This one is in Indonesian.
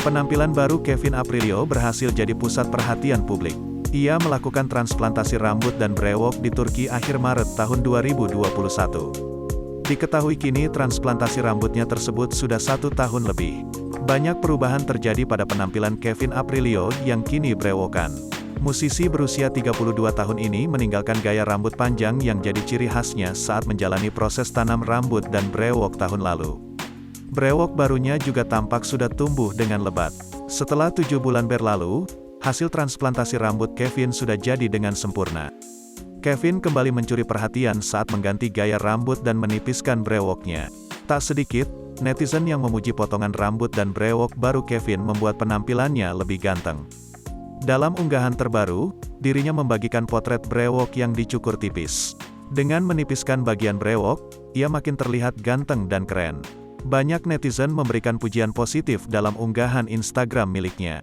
Penampilan baru Kevin Aprilio berhasil jadi pusat perhatian publik. Ia melakukan transplantasi rambut dan brewok di Turki akhir Maret tahun 2021. Diketahui kini transplantasi rambutnya tersebut sudah 1 tahun lebih. Banyak perubahan terjadi pada penampilan Kevin Aprilio yang kini brewokan. Musisi berusia 32 tahun ini meninggalkan gaya rambut panjang yang jadi ciri khasnya saat menjalani proses tanam rambut dan brewok tahun lalu. Brewok barunya juga tampak sudah tumbuh dengan lebat. Setelah 7 bulan berlalu, hasil transplantasi rambut Kevin sudah jadi dengan sempurna. Kevin kembali mencuri perhatian saat mengganti gaya rambut dan menipiskan brewoknya. Tak sedikit, netizen yang memuji potongan rambut dan brewok baru Kevin membuat penampilannya lebih ganteng. Dalam unggahan terbaru, dirinya membagikan potret brewok yang dicukur tipis. Dengan menipiskan bagian brewok, ia makin terlihat ganteng dan keren. Banyak netizen memberikan pujian positif dalam unggahan Instagram miliknya.